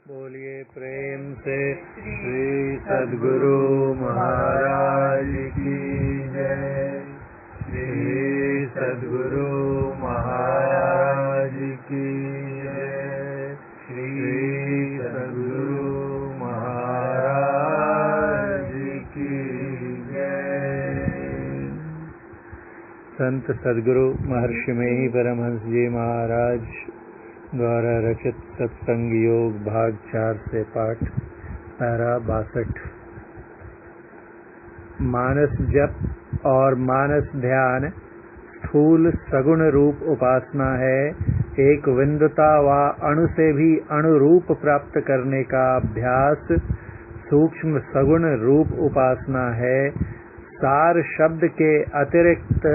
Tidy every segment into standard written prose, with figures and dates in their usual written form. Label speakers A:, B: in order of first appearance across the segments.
A: बोलिए प्रेम से श्री सद्गुरु महाराज की जय। श्री सद्गुरु महाराज की जय। श्री सद्गुरु महाराज की जय। संत सद्गुरु महर्षि में ही परमहंस जी महाराज द्वारा रचित सत्संग योग भाग 4 से पाठ पैरा 62। मानस जप और मानस ध्यान स्थूल सगुण रूप उपासना है। एक विन्दुता व अणु से भी अणु रूप प्राप्त करने का अभ्यास सूक्ष्म सगुण रूप उपासना है। सार शब्द के अतिरिक्त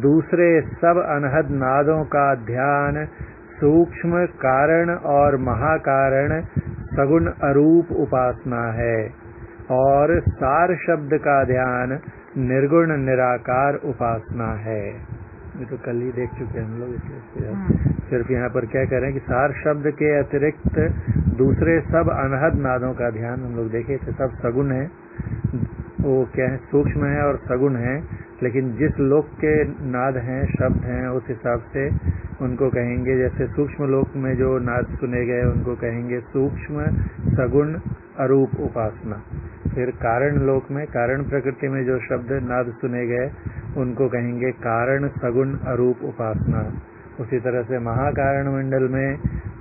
A: दूसरे सब अनहद नादों का ध्यान सूक्ष्म कारण और महाकारण सगुण अरूप उपासना है। और सार शब्द का ध्यान निर्गुण निराकार उपासना है। ये तो कल ही देख चुके हैं हम लोग, इसलिए सिर्फ यहाँ पर क्या कह रहे हैं कि सार शब्द के अतिरिक्त दूसरे सब अनहद नादों का ध्यान हम लोग देखे थे। सब सगुण है, वो क्या है, सूक्ष्म है और सगुण है, लेकिन जिस लोक के नाद हैं, शब्द हैं, उस हिसाब से उनको कहेंगे। जैसे सूक्ष्म लोक में जो नाद सुने गए उनको कहेंगे सूक्ष्म सगुण अरूप उपासना। फिर कारण लोक में, कारण प्रकृति में जो शब्द नाद सुने गए उनको कहेंगे कारण सगुण अरूप उपासना। उसी तरह से महाकारण मंडल में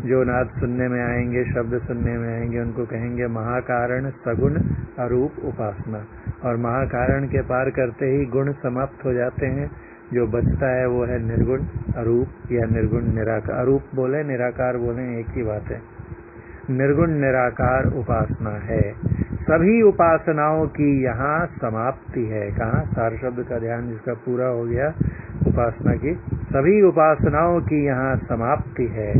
A: जो नाद सुनने में आएंगे, शब्द सुनने में आएंगे, उनको कहेंगे महाकारण सगुण अरूप उपासना। और महाकारण के पार करते ही गुण समाप्त हो जाते हैं। जो बचता है वो है निर्गुण अरूप या निर्गुण निराकार। अरूप बोले निराकार बोले एक ही बात है। निर्गुण निराकार उपासना है। सभी उपासनाओं की यहाँ समाप्ति है। कहाँ? सार शब्द का ध्यान जिसका पूरा हो गया उपासना की, सभी उपासनाओं की यहाँ समाप्ति है।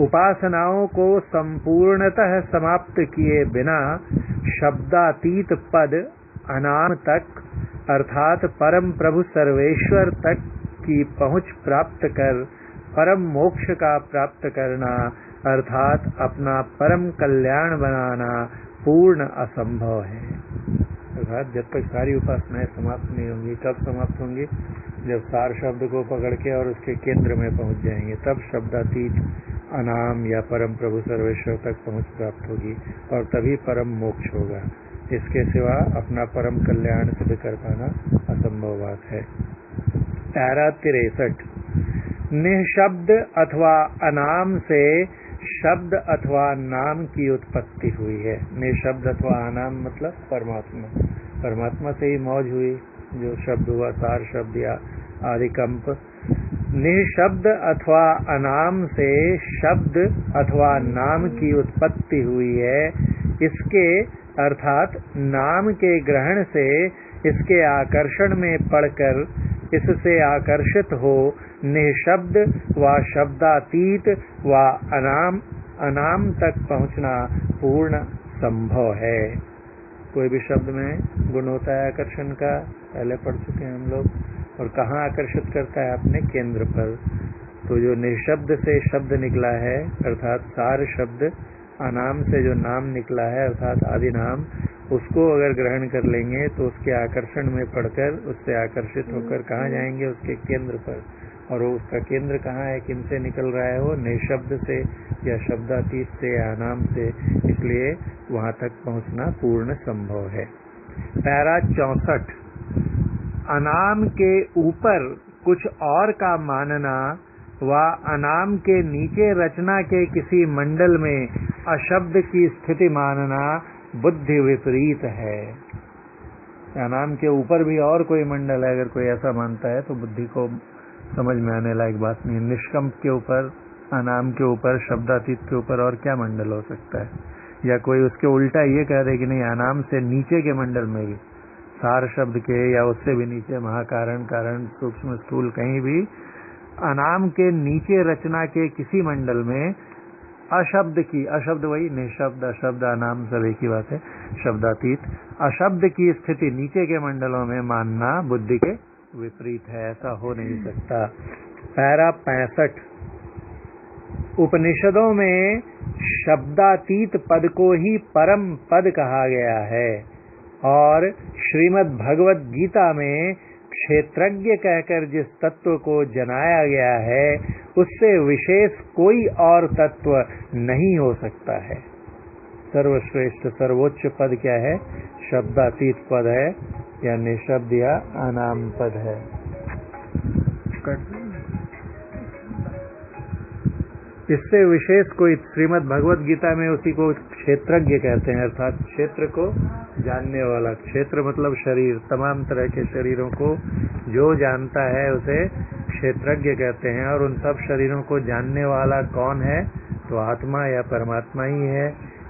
A: उपासनाओं को संपूर्णतः समाप्त किए बिना शब्दातीत पद अनाम तक अर्थात परम प्रभु सर्वेश्वर तक की पहुँच प्राप्त कर परम मोक्ष का प्राप्त करना अर्थात अपना परम कल्याण बनाना पूर्ण असंभव है। अर्थात जब तक सारी उपासनाएं समाप्त नहीं होंगी, कब समाप्त होंगी? जब सार शब्द को पकड़ के और उसके केंद्र में पहुंच जाएंगे, तब शब्दातीत अनाम या परम प्रभु सर्वेश्वर तक पहुंच प्राप्त होगी और तभी परम मोक्ष होगा। इसके सिवा अपना परम कल्याण सिद्ध कर पाना असंभव बात है। पैरा 63। निःशब्द अथवा अनाम से शब्द अथवा नाम की उत्पत्ति हुई है। निःशब्द अथवा अनाम मतलब परमात्मा। परमात्मा से ही मौज हुई, जो शब्द हुआ सार शब्द या आदिकंप। निःशब्द अथवा अनाम से शब्द अथवा नाम की उत्पत्ति हुई है। इसके अर्थात नाम के ग्रहण से इसके आकर्षण में पड़कर इससे आकर्षित हो निःशब्द व शब्दातीत व अनाम तक पहुँचना पूर्ण संभव है। कोई भी शब्द में गुण होता है आकर्षण का, पहले पढ़ चुके हैं हम लोग। और कहाँ आकर्षित करता है? अपने केंद्र पर। तो जो निःशब्द से शब्द निकला है अर्थात सार शब्द, अनाम से जो नाम निकला है अर्थात आदि नाम, उसको अगर ग्रहण कर लेंगे तो उसके आकर्षण में पड़कर उससे आकर्षित होकर कहाँ जाएंगे? उसके केंद्र पर। और वो उसका केंद्र कहाँ है? किनसे निकल रहा है? वो निःशब्द से या शब्दातीत से या अनाम से। इसलिए वहाँ तक पहुँचना पूर्ण संभव है। पैरा 64। अनाम के ऊपर कुछ और का मानना व अनाम के नीचे रचना के किसी मंडल में अशब्द की स्थिति मानना बुद्धि विपरीत है। अनाम के ऊपर भी और कोई मंडल है, अगर कोई ऐसा मानता है तो बुद्धि को समझ में आने लायक बात नहीं। निष्कंप के ऊपर, अनाम के ऊपर, शब्दातीत के ऊपर और क्या मंडल हो सकता है? या कोई उसके उल्टा ये कह दे कि नहीं, अनाम से नीचे के मंडल में भी, सार शब्द के या उससे भी नीचे, महाकारण, कारण, सूक्ष्म, स्थूल, कहीं भी अनाम के नीचे रचना के किसी मंडल में अशब्द की, अशब्द वही निःशब्द, अशब्द, अनाम सब एक ही बात है, शब्दातीत, अशब्द की स्थिति नीचे के मंडलों में मानना बुद्धि के विपरीत है। ऐसा हो नहीं सकता। पैरा 65। उपनिषदों में शब्दातीत पद को ही परम पद कहा गया है और श्रीमद् भगवत गीता में क्षेत्रज्ञ कहकर जिस तत्व को जनाया गया है उससे विशेष कोई और तत्व नहीं हो सकता है। सर्वश्रेष्ठ सर्वोच्च पद क्या है? शब्दातीत पद है या निशब्द या अनाम पद है। इससे विशेष कोई, श्रीमद् भगवत गीता में उसी को क्षेत्रज्ञ कहते हैं, अर्थात क्षेत्र को जानने वाला। क्षेत्र मतलब शरीर, तमाम तरह के शरीरों को जो जानता है उसे क्षेत्रज्ञ कहते हैं। और उन सब शरीरों को जानने वाला कौन है? तो आत्मा या परमात्मा ही है।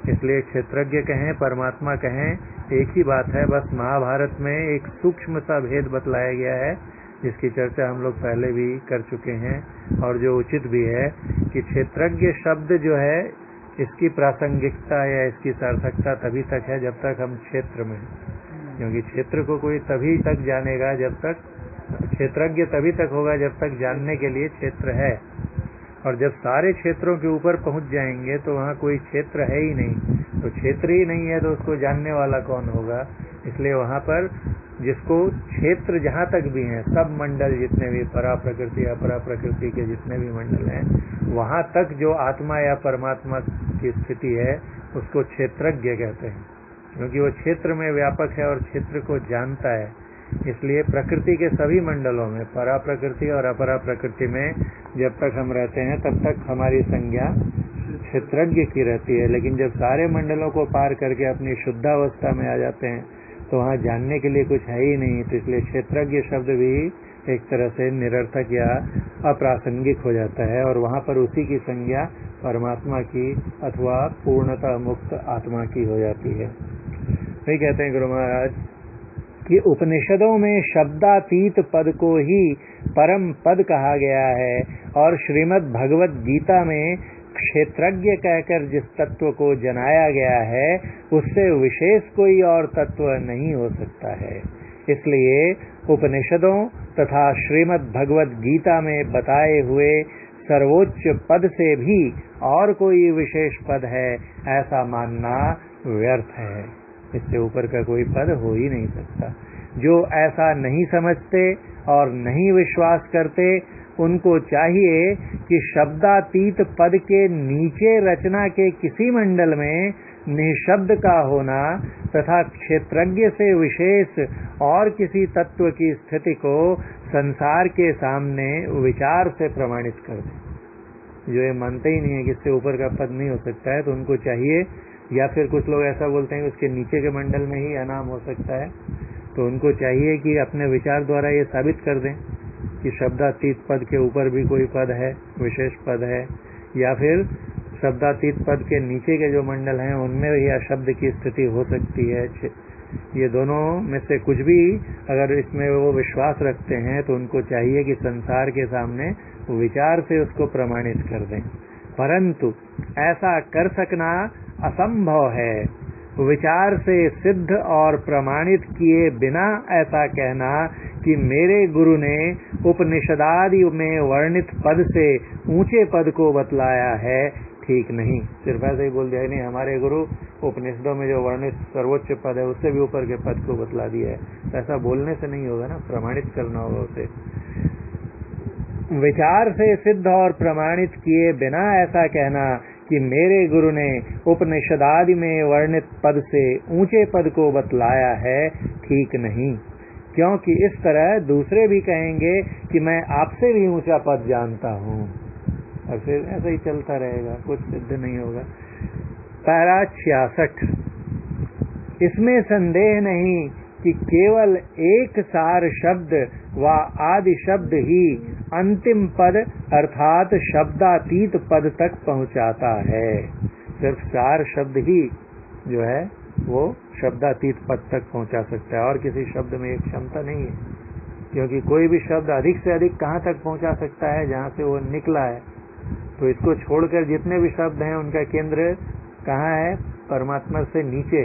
A: इसलिए क्षेत्रज्ञ कहें, परमात्मा कहें, एक ही बात है। बस महाभारत में एक सूक्ष्म सा भेद बतलाया गया है जिसकी चर्चा हम लोग पहले भी कर चुके हैं और जो उचित भी है कि क्षेत्रज्ञ शब्द जो है इसकी प्रासंगिकता या इसकी सार्थकता तभी तक है जब तक हम क्षेत्र में, क्योंकि क्षेत्र को कोई तभी तक जानेगा जब तक, क्षेत्रज्ञ तभी तक होगा जब तक जानने के लिए क्षेत्र है। और जब सारे क्षेत्रों के ऊपर पहुंच जाएंगे तो वहाँ कोई क्षेत्र है ही नहीं, तो क्षेत्र ही नहीं है तो उसको जानने वाला कौन होगा। इसलिए वहाँ पर जिसको क्षेत्र जहाँ तक भी हैं, सब मंडल जितने भी परा प्रकृति अपरा प्रकृति के जितने भी मंडल हैं, वहाँ तक जो आत्मा या परमात्मा की स्थिति है उसको क्षेत्रज्ञ कहते हैं, क्योंकि वो क्षेत्र में व्यापक है और क्षेत्र को जानता है। इसलिए प्रकृति के सभी मंडलों में, परा प्रकृति और अपरा प्रकृति में जब तक हम रहते हैं तब तक हमारी संज्ञा क्षेत्रज्ञ की रहती है। लेकिन जब सारे मंडलों को पार करके अपनी शुद्धावस्था में आ जाते हैं तो वहाँ जानने के लिए कुछ है ही नहीं। तो इसलिए क्षेत्रज्ञ शब्द भी एक तरह से निरर्थक या अप्रासंगिक हो जाता है और वहाँ पर उसी की संज्ञा परमात्मा की अथवा पूर्णतः मुक्त आत्मा की हो जाती है। वही कहते हैं गुरु महाराज कि उपनिषदों में शब्दातीत पद को ही परम पद कहा गया है और श्रीमद् भगवत गीता में क्षेत्रज्ञ कहकर जिस तत्व को जनाया गया है उससे विशेष कोई और तत्व नहीं हो सकता है। इसलिए उपनिषदों तथा श्रीमद् भगवत गीता में बताए हुए सर्वोच्च पद से भी और कोई विशेष पद है ऐसा मानना व्यर्थ है। इससे ऊपर का कोई पद हो ही नहीं सकता। जो ऐसा नहीं समझते और नहीं विश्वास करते उनको चाहिए कि शब्दातीत पद के नीचे रचना के किसी मंडल में निःशब्द का होना तथा क्षेत्रज्ञ से विशेष और किसी तत्व की स्थिति को संसार के सामने विचार से प्रमाणित कर दें। जो ये मानते ही नहीं है कि इससे ऊपर का पद नहीं हो सकता है तो उनको चाहिए, या फिर कुछ लोग ऐसा बोलते हैं कि उसके नीचे के मंडल में ही अनाम हो सकता है, तो उनको चाहिए कि अपने विचार द्वारा ये साबित कर दें कि शब्दातीत पद के ऊपर भी कोई पद है, विशेष पद है, या फिर शब्दातीत पद के नीचे के जो मंडल हैं उनमें यह शब्द की स्थिति हो सकती है। ये दोनों में से कुछ भी अगर इसमें वो विश्वास रखते हैं तो उनको चाहिए कि संसार के सामने विचार से उसको प्रमाणित कर दें। परंतु ऐसा कर सकना असंभव है। विचार से सिद्ध और प्रमाणित किए बिना ऐसा कहना कि मेरे गुरु ने उपनिषदादि में वर्णित पद से ऊंचे पद को बतलाया है, ठीक नहीं। सिर्फ ऐसे ही बोल दिया नहीं, हमारे गुरु उपनिषदों में जो वर्णित सर्वोच्च पद है उससे भी ऊपर के पद को बतला दिया है, तो ऐसा बोलने से नहीं होगा ना, प्रमाणित करना होगा उसे। विचार से सिद्ध और प्रमाणित किए बिना ऐसा कहना कि मेरे गुरु ने उपनिषदादि में वर्णित पद से ऊंचे पद को बतलाया है, ठीक नहीं। क्योंकि इस तरह दूसरे भी कहेंगे कि मैं आपसे भी ऊंचा पद जानता हूँ, और फिर ऐसा ही चलता रहेगा, कुछ सिद्ध नहीं होगा। पैरा 66। इसमें संदेह नहीं कि केवल एक सार शब्द व आदि शब्द ही अंतिम पद अर्थात शब्दातीत पद तक पहुंचाता है। सिर्फ सार शब्द ही जो है वो शब्दातीत पद तक पहुंचा सकता है, और किसी शब्द में एक क्षमता नहीं है, क्योंकि कोई भी शब्द अधिक से अधिक कहाँ तक पहुंचा सकता है, जहाँ से वो निकला है। तो इसको छोड़कर जितने भी शब्द हैं उनका केंद्र कहाँ है? परमात्मा से नीचे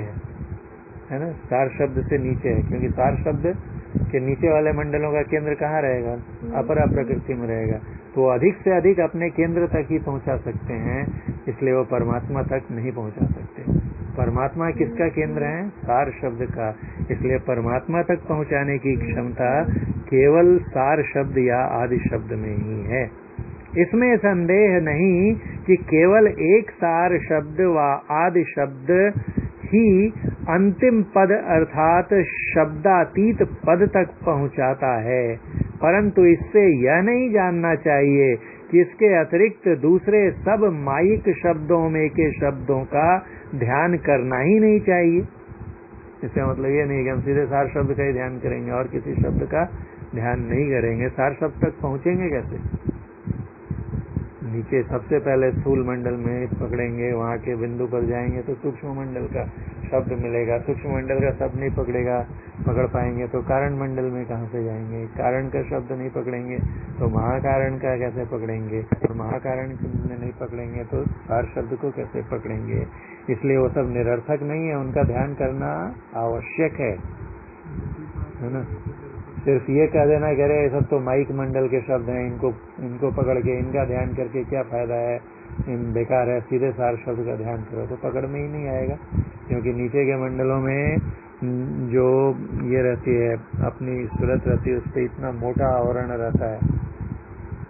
A: है ना, सार शब्द से नीचे है, क्योंकि सार शब्द के नीचे वाले मंडलों का केंद्र कहाँ रहेगा? अपरा प्रकृति में रहेगा। तो अधिक से अधिक अपने केंद्र तक ही पहुंचा सकते हैं, इसलिए वो परमात्मा तक नहीं पहुंचा सकते। परमात्मा किसका केंद्र है? सार शब्द का। इसलिए परमात्मा तक पहुंचाने की क्षमता केवल सार शब्द या आदि शब्द में ही है। इसमें संदेह नहीं कि केवल एक सार शब्द व आदि शब्द ही अंतिम पद अर्थात शब्दातीत पद तक पहुंचाता है, परंतु इससे यह नहीं जानना चाहिए कि इसके अतिरिक्त दूसरे सब माइक शब्दों में के शब्दों का ध्यान करना ही नहीं चाहिए। इसका मतलब ये नहीं कि हम सीधे सार शब्द का ही ध्यान करेंगे और किसी शब्द का ध्यान नहीं करेंगे। सार शब्द तक पहुंचेंगे कैसे? नीचे सबसे पहले स्थूल मंडल में पकड़ेंगे, वहाँ के बिंदु पर जाएंगे तो सूक्ष्म मंडल का शब्द मिलेगा। सूक्ष्म मंडल का शब्द नहीं पकड़ पाएंगे तो कारण मंडल में कहाँ से जाएंगे? कारण का शब्द नहीं पकड़ेंगे तो महाकारण का कैसे पकड़ेंगे? और महाकारण नहीं पकड़ेंगे तो सार शब्द को कैसे पकड़ेंगे? इसलिए वो सब निरर्थक नहीं है, उनका ध्यान करना आवश्यक है ना। सिर्फ ये कह देना कि अरे सब तो माइक मंडल के शब्द हैं, इनको पकड़ के इनका ध्यान करके क्या फायदा है, बेकार है, सीधे सार शब्द का ध्यान करो, तो पकड़ में ही नहीं आएगा। क्योंकि नीचे के मंडलों में जो ये रहती है अपनी सूरत रहती है, उस पर इतना मोटा आवरण रहता है,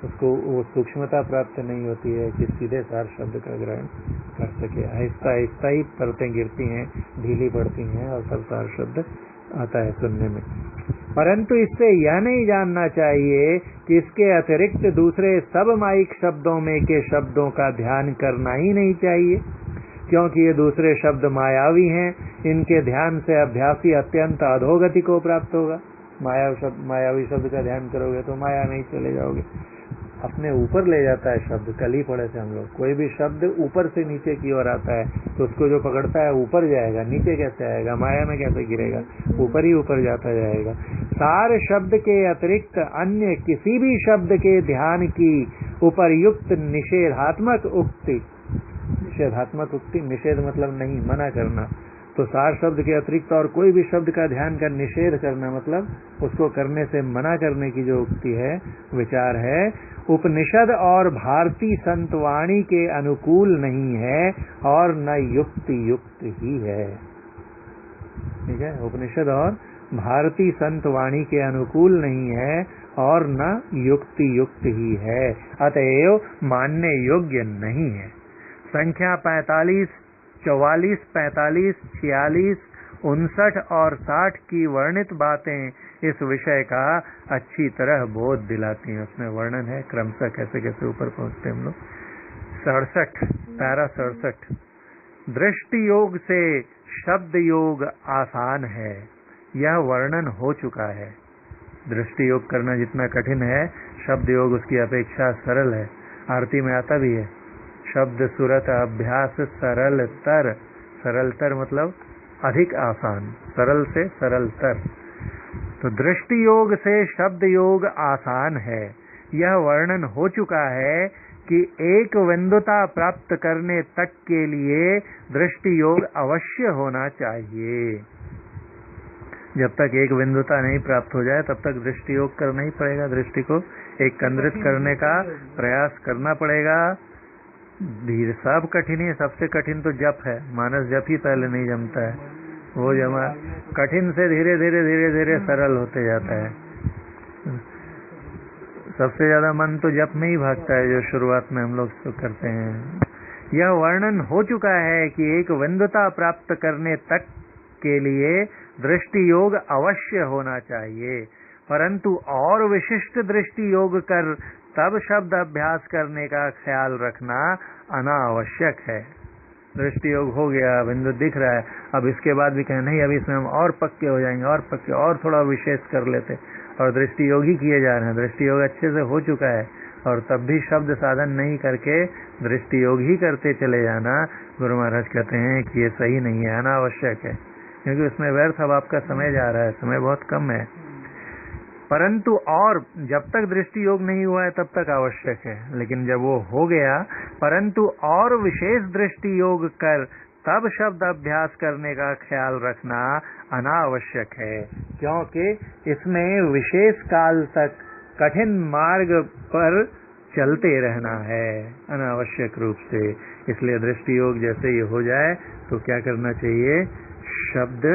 A: उसको वो सूक्ष्मता प्राप्त नहीं होती है कि सीधे सार शब्द का ग्रहण कर सके। आहिस्ता आहिस्ता ही परतें गिरती हैं, ढीली पड़ती हैं और सब सार शब्द आता है सुनने में। परंतु इससे यह नहीं जानना चाहिए कि इसके अतिरिक्त दूसरे सब माइक शब्दों में के शब्दों का ध्यान करना ही नहीं चाहिए, क्योंकि ये दूसरे शब्द मायावी हैं। इनके ध्यान से अभ्यासी अत्यंत अधोगति को प्राप्त होगा। मायावी शब्द का ध्यान करोगे तो माया में ही चले जाओगे। अपने ऊपर ले जाता है शब्द। कल ही पढ़े थे हम लोग, कोई भी शब्द ऊपर से नीचे की ओर आता है तो उसको जो पकड़ता है ऊपर जाएगा, नीचे कैसे आएगा? माया में कैसे गिरेगा? ऊपर ही ऊपर जाता जाएगा। सार शब्द के अतिरिक्त अन्य किसी भी शब्द के ध्यान की उपर्युक्त निषेधात्मक उक्ति, निषेध मतलब नहीं, मना करना, तो सार शब्द के अतिरिक्त और कोई भी शब्द का ध्यान का निषेध करना मतलब उसको करने से मना करने की जो उक्ति है, विचार है, उपनिषद और भारतीय संतवाणी के अनुकूल नहीं है और न युक्ति युक्त ही है। ठीक है, उपनिषद और भारतीय संतवाणी के अनुकूल नहीं है और न युक्ति युक्त ही है, अतएव मानने योग्य नहीं है। संख्या 45, 44, 45, 46, 59 और 60 की वर्णित बातें इस विषय का अच्छी तरह बोध दिलाती हैं। उसमें वर्णन है क्रमशः कैसे कैसे ऊपर पहुंचते हम लोग। 67, पैरा 67, दृष्टि योग से शब्द योग आसान है, यह वर्णन हो चुका है। दृष्टि योग करना जितना कठिन है, शब्द योग उसकी अपेक्षा सरल है। आरती में आता भी है, शब्द सुरत अभ्यास सरलतर। सरलतर मतलब अधिक आसान, सरल से सरलतर। तो दृष्टि योग से शब्द योग आसान है, यह वर्णन हो चुका है कि एक विंदुता प्राप्त करने तक के लिए दृष्टि योग अवश्य होना चाहिए। जब तक एक बिंदुता नहीं प्राप्त हो जाए तब तक दृष्टि योग करना ही पड़ेगा। दृष्टि को एक केंद्रित करने का प्रयास करना पड़ेगा। धीरे सब कठिन है, सबसे कठिन तो जप है। मानस जप ही पहले नहीं जमता है, वो जमा कठिन से धीरे धीरे सरल होते जाता है। सबसे ज्यादा मन तो जप में ही भागता है, जो शुरुआत में हम लोग तो करते हैं। यह वर्णन हो चुका है कि एक विंदुता प्राप्त करने तक के लिए दृष्टि योग अवश्य होना चाहिए, परंतु और विशिष्ट दृष्टि योग कर तब शब्द अभ्यास करने का ख्याल रखना अनावश्यक है। दृष्टि योग हो गया, बिंदु दिख रहा है, अब इसके बाद भी कहें नहीं, अभी इसमें हम और पक्के हो जाएंगे, और पक्के, और थोड़ा विशेष कर लेते, और दृष्टि योग ही किए जा रहे हैं। दृष्टि योग अच्छे से हो चुका है और तब भी शब्द साधन नहीं करके दृष्टि योग ही करते चले जाना, गुरु महाराज कहते हैं कि ये सही नहीं है, अनावश्यक है, क्योंकि उसमें व्यर्थ अब आपका समय जा रहा है, समय बहुत कम है। परंतु और जब तक दृष्टि योग नहीं हुआ है तब तक आवश्यक है, लेकिन जब वो हो गया, परंतु और विशेष दृष्टि योग कर तब शब्द अभ्यास करने का ख्याल रखना अनावश्यक है, क्योंकि इसमें विशेष काल तक कठिन मार्ग पर चलते रहना है अनावश्यक रूप से। इसलिए दृष्टि योग जैसे ये हो जाए तो क्या करना चाहिए, शब्द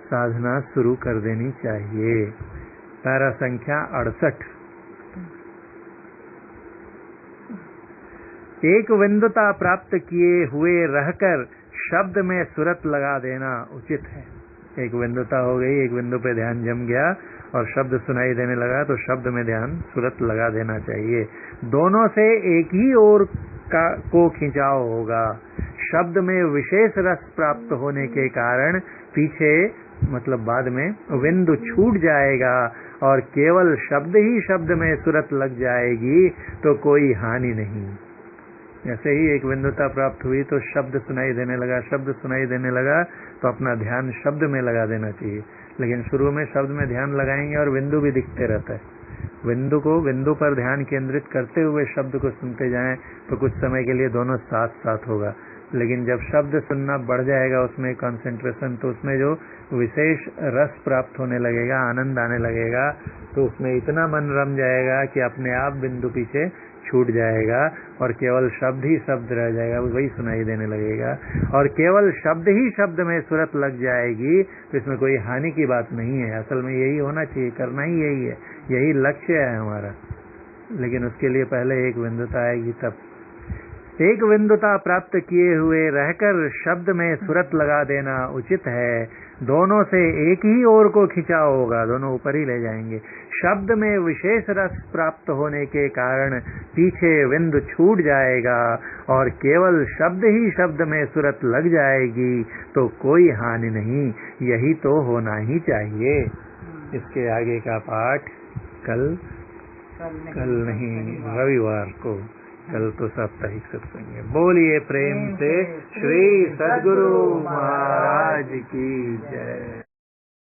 A: साधना शुरू कर देनी चाहिए। पैरा संख्या 68। एक बिंदुता प्राप्त किए हुए रहकर शब्द में सुरत लगा देना उचित है। एक बिंदुता हो गई, एक बिंदु पे ध्यान जम गया और शब्द सुनाई देने लगा तो शब्द में ध्यान सुरत लगा देना चाहिए। दोनों से एक ही ओर को खिंचाव होगा। शब्द में विशेष रस प्राप्त होने के कारण पीछे मतलब बाद में बिंदु छूट जाएगा और केवल शब्द ही शब्द में सुरत लग जाएगी तो कोई हानि नहीं। जैसे ही एक बिंदुता प्राप्त हुई तो शब्द सुनाई देने लगा, शब्द सुनाई देने लगा तो अपना ध्यान शब्द में लगा देना चाहिए। लेकिन शुरू में शब्द में ध्यान लगाएंगे और बिंदु भी दिखते रहता है। बिंदु पर ध्यान केंद्रित करते हुए शब्द को सुनते जाएं तो कुछ समय के लिए दोनों साथ साथ होगा। लेकिन जब शब्द सुनना बढ़ जाएगा उसमें कंसंट्रेशन, तो उसमें जो विशेष रस प्राप्त होने लगेगा, आनंद आने लगेगा, तो उसमें इतना मन रम जाएगा कि अपने आप बिंदु पीछे छूट जाएगा और केवल शब्द ही शब्द रह जाएगा, वही सुनाई देने लगेगा। और केवल शब्द ही शब्द में सुरत लग जाएगी तो इसमें कोई हानि की बात नहीं है। असल में यही होना चाहिए, करना ही यही है, यही लक्ष्य है हमारा। लेकिन उसके लिए पहले एक बिंदुता आएगी तब। एक बिंदुता प्राप्त किए हुए रहकर शब्द में सुरत लगा देना उचित है। दोनों से एक ही ओर को खिंचाव होगा, दोनों ऊपर ही ले जाएंगे। शब्द में विशेष रस प्राप्त होने के कारण पीछे बिंदु छूट जाएगा और केवल शब्द ही शब्द में सुरत लग जाएगी तो कोई हानि नहीं। यही तो होना ही चाहिए। इसके आगे का पाठ कल नहीं, रविवार को। कल तो साप्ताहिक सत्संग है। बोलिए प्रेम से श्री सद्गुरु महाराज की जय।